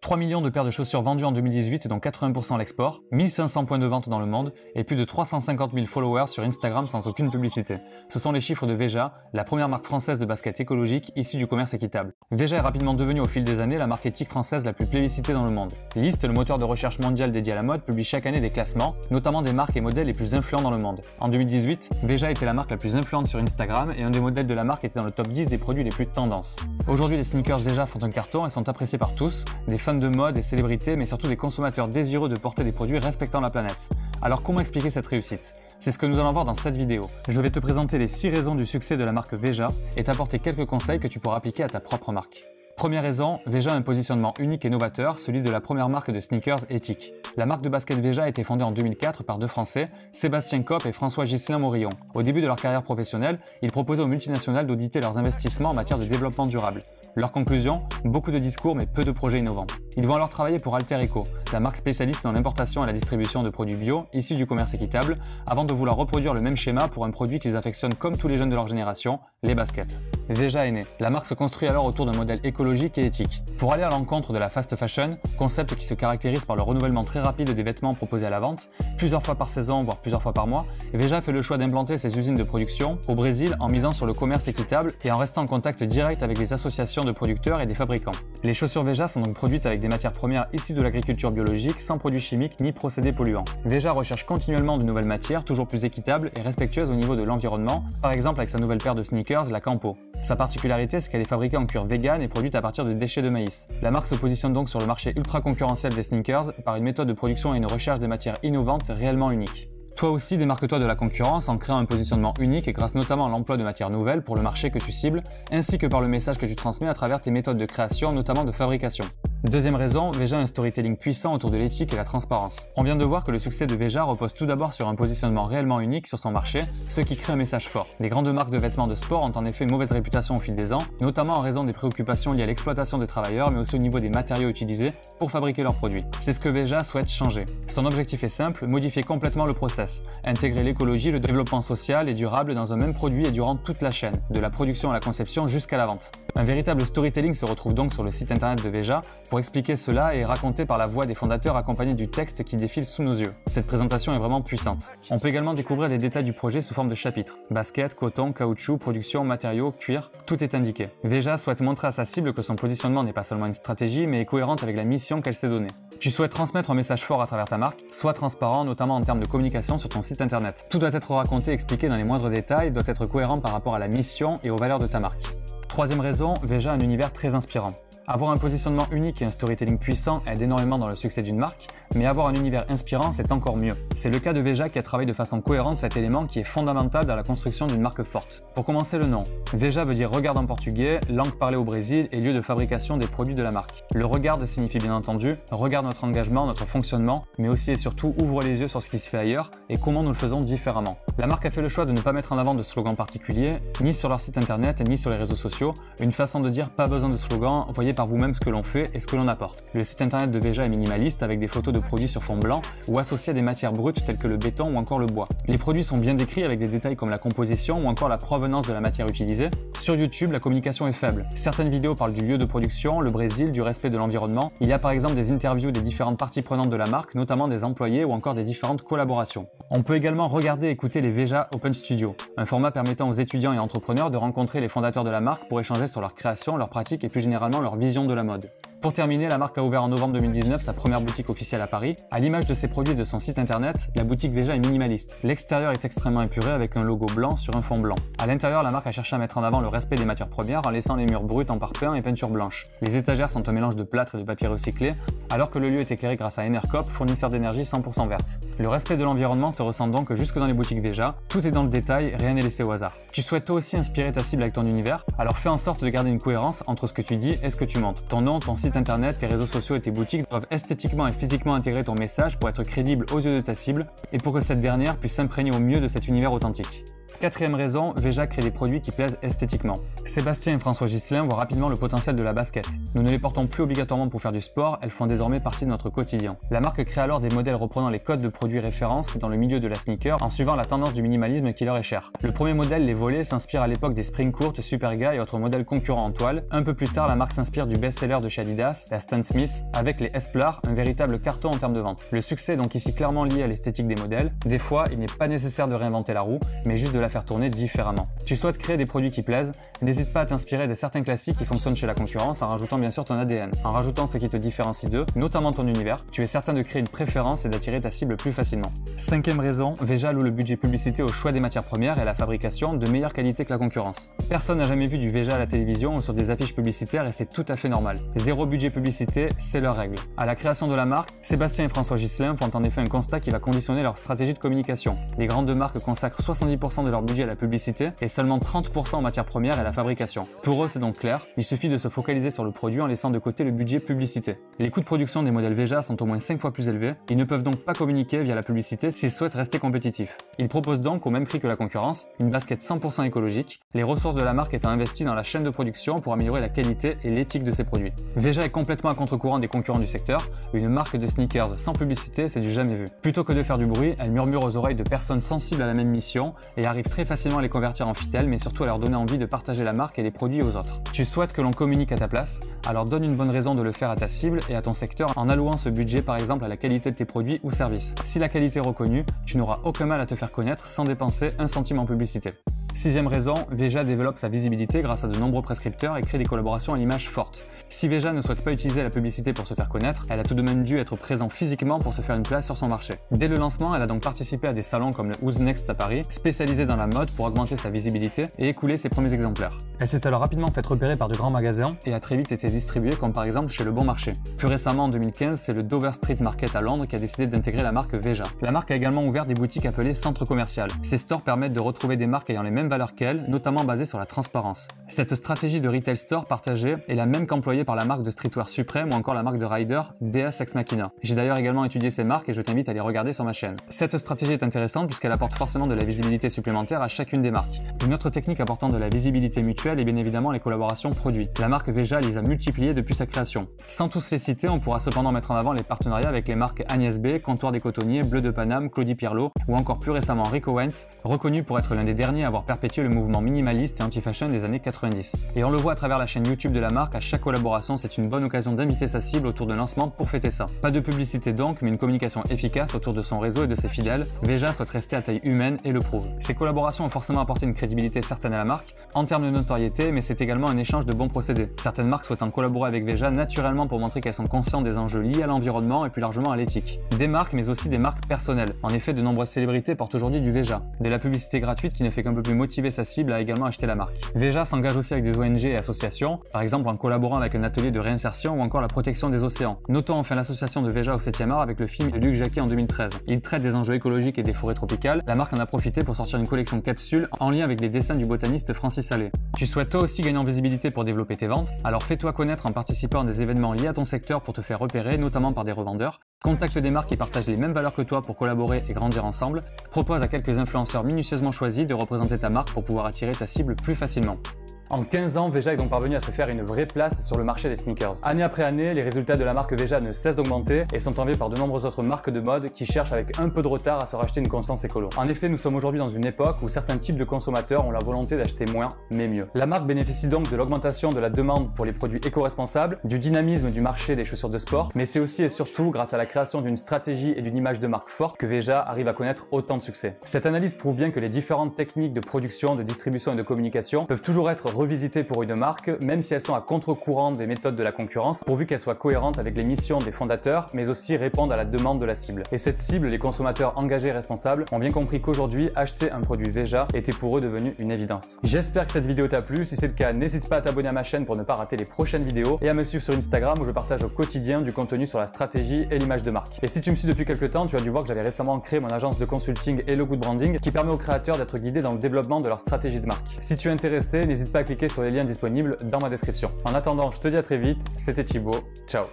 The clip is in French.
3 millions de paires de chaussures vendues en 2018 dont 80% à l'export, 1500 points de vente dans le monde et plus de 350 000 followers sur Instagram sans aucune publicité. Ce sont les chiffres de Veja, la première marque française de basket écologique issue du commerce équitable. Veja est rapidement devenue au fil des années la marque éthique française la plus plébiscitée dans le monde. Lyst, le moteur de recherche mondial dédié à la mode, publie chaque année des classements, notamment des marques et modèles les plus influents dans le monde. En 2018, Veja était la marque la plus influente sur Instagram et un des modèles de la marque était dans le top 10 des produits les plus tendances. Aujourd'hui, les sneakers Veja font un carton et sont appréciés par tous, des fans de mode, des célébrités, mais surtout des consommateurs désireux de porter des produits respectant la planète. Alors comment expliquer cette réussite? C'est ce que nous allons voir dans cette vidéo. Je vais te présenter les 6 raisons du succès de la marque Veja et t'apporter quelques conseils que tu pourras appliquer à ta propre marque. Première raison, Veja a un positionnement unique et novateur, celui de la première marque de sneakers éthique. La marque de basket Veja a été fondée en 2004 par deux Français, Sébastien Kopp et François Ghislain Morillon. Au début de leur carrière professionnelle, ils proposaient aux multinationales d'auditer leurs investissements en matière de développement durable. Leur conclusion, beaucoup de discours mais peu de projets innovants. Ils vont alors travailler pour Alter Eco, la marque spécialiste dans l'importation et la distribution de produits bio issus du commerce équitable, avant de vouloir reproduire le même schéma pour un produit qu'ils affectionnent comme tous les jeunes de leur génération, les baskets. Veja est née. La marque se construit alors autour d'un modèle écologique et éthique. Pour aller à l'encontre de la fast fashion, concept qui se caractérise par le renouvellement très rapide des vêtements proposés à la vente, plusieurs fois par saison voire plusieurs fois par mois, Veja fait le choix d'implanter ses usines de production au Brésil en misant sur le commerce équitable et en restant en contact direct avec les associations de producteurs et des fabricants. Les chaussures Veja sont donc produites avec des matières premières issues de l'agriculture biologique sans produits chimiques ni procédés polluants. Veja recherche continuellement de nouvelles matières toujours plus équitables et respectueuses au niveau de l'environnement, par exemple avec sa nouvelle paire de sneakers, la Campo. Sa particularité, c'est qu'elle est fabriquée en cuir vegan et produite à partir de déchets de maïs. La marque se positionne donc sur le marché ultra concurrentiel des sneakers par une méthode de production et une recherche des matières innovantes réellement uniques. Toi aussi, démarque-toi de la concurrence en créant un positionnement unique grâce notamment à l'emploi de matières nouvelles pour le marché que tu cibles, ainsi que par le message que tu transmets à travers tes méthodes de création, notamment de fabrication. Deuxième raison, Veja a un storytelling puissant autour de l'éthique et la transparence. On vient de voir que le succès de Veja repose tout d'abord sur un positionnement réellement unique sur son marché, ce qui crée un message fort. Les grandes marques de vêtements de sport ont en effet une mauvaise réputation au fil des ans, notamment en raison des préoccupations liées à l'exploitation des travailleurs, mais aussi au niveau des matériaux utilisés pour fabriquer leurs produits. C'est ce que Veja souhaite changer. Son objectif est simple, modifier complètement le process, intégrer l'écologie, le développement social et durable dans un même produit et durant toute la chaîne, de la production à la conception jusqu'à la vente. Un véritable storytelling se retrouve donc sur le site internet de Veja pour expliquer cela et raconté par la voix des fondateurs accompagnés du texte qui défile sous nos yeux. Cette présentation est vraiment puissante. On peut également découvrir les détails du projet sous forme de chapitres. Basket, coton, caoutchouc, production, matériaux, cuir, tout est indiqué. Veja souhaite montrer à sa cible que son positionnement n'est pas seulement une stratégie mais est cohérente avec la mission qu'elle s'est donnée. Tu souhaites transmettre un message fort à travers ta marque, sois transparent notamment en termes de communication sur ton site internet. Tout doit être raconté et expliqué dans les moindres détails, doit être cohérent par rapport à la mission et aux valeurs de ta marque. Troisième raison, Veja a un univers très inspirant. Avoir un positionnement unique et un storytelling puissant aide énormément dans le succès d'une marque, mais avoir un univers inspirant, c'est encore mieux. C'est le cas de Veja qui a travaillé de façon cohérente cet élément qui est fondamental dans la construction d'une marque forte. Pour commencer, le nom. Veja veut dire regarde en portugais, langue parlée au Brésil et lieu de fabrication des produits de la marque. Le regarde signifie bien entendu, regarde notre engagement, notre fonctionnement, mais aussi et surtout ouvre les yeux sur ce qui se fait ailleurs et comment nous le faisons différemment. La marque a fait le choix de ne pas mettre en avant de slogan particulier, ni sur leur site internet, ni sur les réseaux sociaux, une façon de dire pas besoin de slogan, voyez par vous-même ce que l'on fait et ce que l'on apporte. Le site internet de Veja est minimaliste avec des photos de produits sur fond blanc ou associés à des matières brutes telles que le béton ou encore le bois. Les produits sont bien décrits avec des détails comme la composition ou encore la provenance de la matière utilisée. Sur YouTube, la communication est faible. Certaines vidéos parlent du lieu de production, le Brésil, du respect de l'environnement. Il y a par exemple des interviews des différentes parties prenantes de la marque, notamment des employés ou encore des différentes collaborations. On peut également regarder et écouter les Veja Open Studio, un format permettant aux étudiants et entrepreneurs de rencontrer les fondateurs de la marque pour échanger sur leur création, leurs pratiques et plus généralement leur vision de la mode. Pour terminer, la marque a ouvert en novembre 2019 sa première boutique officielle à Paris. À l'image de ses produits et de son site internet, la boutique Veja est minimaliste. L'extérieur est extrêmement épuré avec un logo blanc sur un fond blanc. À l'intérieur, la marque a cherché à mettre en avant le respect des matières premières en laissant les murs bruts en parpaing et peinture blanche. Les étagères sont un mélange de plâtre et de papier recyclé, alors que le lieu est éclairé grâce à Enercop, fournisseur d'énergie 100% verte. Le respect de l'environnement se ressent donc jusque dans les boutiques Veja, tout est dans le détail, rien n'est laissé au hasard. Tu souhaites toi aussi inspirer ta cible avec ton univers, alors fais en sorte de garder une cohérence entre ce que tu dis et ce que tu montres. Ton nom, ton site internet, tes réseaux sociaux et tes boutiques doivent esthétiquement et physiquement intégrer ton message pour être crédible aux yeux de ta cible et pour que cette dernière puisse s'imprégner au mieux de cet univers authentique. Quatrième raison, Veja crée des produits qui plaisent esthétiquement. Sébastien et François Ghislain voient rapidement le potentiel de la basket. Nous ne les portons plus obligatoirement pour faire du sport, elles font désormais partie de notre quotidien. La marque crée alors des modèles reprenant les codes de produits références dans le milieu de la sneaker en suivant la tendance du minimalisme qui leur est chère. Le premier modèle, les volets, s'inspire à l'époque des spring courtes, Superga et autres modèles concurrents en toile. Un peu plus tard, la marque s'inspire du best-seller de chez Adidas Adidas, la Stan Smith, avec les Esplar, un véritable carton en termes de vente. Le succès est donc ici clairement lié à l'esthétique des modèles. Des fois, il n'est pas nécessaire de réinventer la roue, mais juste de la faire tourner différemment. Tu souhaites créer des produits qui plaisent, n'hésite pas à t'inspirer de certains classiques qui fonctionnent chez la concurrence en rajoutant bien sûr ton ADN. En rajoutant ce qui te différencie d'eux, notamment ton univers, tu es certain de créer une préférence et d'attirer ta cible plus facilement. Cinquième raison, Veja alloue le budget publicité au choix des matières premières et à la fabrication de meilleure qualité que la concurrence. Personne n'a jamais vu du Veja à la télévision ou sur des affiches publicitaires et c'est tout à fait normal. Zéro budget publicité, c'est leur règle. À la création de la marque, Sébastien et François Ghislain font en effet un constat qui va conditionner leur stratégie de communication. Les grandes marques consacrent 70% de leur budget à la publicité et seulement 30% en matières premières et à la fabrication. Pour eux, c'est donc clair, il suffit de se focaliser sur le produit en laissant de côté le budget publicité. Les coûts de production des modèles Veja sont au moins 5 fois plus élevés, ils ne peuvent donc pas communiquer via la publicité s'ils souhaitent rester compétitifs. Ils proposent donc, au même prix que la concurrence, une basket 100% écologique, les ressources de la marque étant investies dans la chaîne de production pour améliorer la qualité et l'éthique de ses produits. Veja est complètement à contre-courant des concurrents du secteur, une marque de sneakers sans publicité, c'est du jamais vu. Plutôt que de faire du bruit, elle murmure aux oreilles de personnes sensibles à la même mission et arrive très facilement à les convertir en fidèles, mais surtout à leur donner envie de partager la marque et les produits aux autres. Tu souhaites que l'on communique à ta place, alors donne une bonne raison de le faire à ta cible et à ton secteur en allouant ce budget par exemple à la qualité de tes produits ou services. Si la qualité est reconnue, tu n'auras aucun mal à te faire connaître sans dépenser un centime en publicité. Sixième raison, Veja développe sa visibilité grâce à de nombreux prescripteurs et crée des collaborations à l'image forte. Si Veja ne souhaite pas utiliser la publicité pour se faire connaître, elle a tout de même dû être présente physiquement pour se faire une place sur son marché. Dès le lancement, elle a donc participé à des salons comme le Who's Next à Paris, spécialisé dans la mode pour augmenter sa visibilité et écouler ses premiers exemplaires. Elle s'est alors rapidement fait repérer par de grands magasins et a très vite été distribuée comme par exemple chez Le Bon Marché. Plus récemment en 2015, c'est le Dover Street Market à Londres qui a décidé d'intégrer la marque Veja. La marque a également ouvert des boutiques appelées centres commerciaux. Ces stores permettent de retrouver des marques ayant les mêmes valeurs qu'elle, notamment basées sur la transparence. Cette stratégie de retail store partagée est la même qu'employée par la marque de streetwear Supreme ou encore la marque de rider Deus Ex Machina. J'ai d'ailleurs également étudié ces marques et je t'invite à les regarder sur ma chaîne. Cette stratégie est intéressante puisqu'elle apporte forcément de la visibilité supplémentaire à chacune des marques. Une autre technique apportant de la visibilité mutuelle est bien évidemment les collaborations produits. La marque Veja les a multipliées depuis sa création. Sans tous les citer, on pourra cependant mettre en avant les partenariats avec les marques Agnès B, Comptoir des Cotonniers, Bleu de Paname, Claudie Pierlot ou encore plus récemment Rick Owens, reconnu pour être l'un des derniers à avoir perpétué le mouvement minimaliste et anti-fashion des années 90. Et on le voit à travers la chaîne YouTube de la marque, à chaque collaboration, c'est une bonne occasion d'inviter sa cible autour de lancement pour fêter ça. Pas de publicité donc, mais une communication efficace autour de son réseau et de ses fidèles. Veja souhaite rester à taille humaine et le prouve. Ces collaborations ont forcément apporté une crédibilité certaine à la marque, en termes de notoriété, mais c'est également un échange de bons procédés. Certaines marques souhaitant collaborer avec Veja naturellement pour montrer qu'elles sont conscientes des enjeux liés à l'environnement et plus largement à l'éthique. Des marques, mais aussi des marques personnelles. En effet, de nombreuses célébrités portent aujourd'hui du Veja. De la publicité gratuite qui ne fait qu'un peu plus motiver sa cible à également acheter la marque. Veja s'engage aussi avec des ONG et associations, par exemple en collaborant avec un atelier de réinsertion ou encore la protection des océans. Notons enfin l'association de Veja au 7e art avec le film de Luc Jacquet en 2013. Il traite des enjeux écologiques et des forêts tropicales. La marque en a profité pour sortir une collection de capsules en lien avec les dessins du botaniste Francis Allais. Tu souhaites toi aussi gagner en visibilité pour développer tes ventes? Alors fais-toi connaître en participant à des événements liés à ton secteur pour te faire repérer, notamment par des revendeurs. Contacte des marques qui partagent les mêmes valeurs que toi pour collaborer et grandir ensemble. Propose à quelques influenceurs minutieusement choisis de représenter ta marque pour pouvoir attirer ta cible plus facilement. En 15 ans, Veja est donc parvenu à se faire une vraie place sur le marché des sneakers. Année après année, les résultats de la marque Veja ne cessent d'augmenter et sont enviés par de nombreuses autres marques de mode qui cherchent avec un peu de retard à se racheter une conscience écolo. En effet, nous sommes aujourd'hui dans une époque où certains types de consommateurs ont la volonté d'acheter moins, mais mieux. La marque bénéficie donc de l'augmentation de la demande pour les produits éco-responsables, du dynamisme du marché des chaussures de sport, mais c'est aussi et surtout grâce à la création d'une stratégie et d'une image de marque forte que Veja arrive à connaître autant de succès. Cette analyse prouve bien que les différentes techniques de production, de distribution et de communication peuvent toujours être revisitées pour une marque, même si elles sont à contre-courant des méthodes de la concurrence, pourvu qu'elles soient cohérentes avec les missions des fondateurs, mais aussi répondent à la demande de la cible. Et cette cible, les consommateurs engagés et responsables, ont bien compris qu'aujourd'hui, acheter un produit Veja était pour eux devenu une évidence. J'espère que cette vidéo t'a plu. Si c'est le cas, n'hésite pas à t'abonner à ma chaîne pour ne pas rater les prochaines vidéos et à me suivre sur Instagram où je partage au quotidien du contenu sur la stratégie et l'image de marque. Et si tu me suis depuis quelques temps, tu as dû voir que j'avais récemment créé mon agence de consulting Hello Good Branding qui permet aux créateurs d'être guidés dans le développement de leur stratégie de marque. Si tu es intéressé, n'hésite pas à cliquer sur les liens disponibles dans ma description. En attendant, je te dis à très vite, c'était Thibaut, ciao.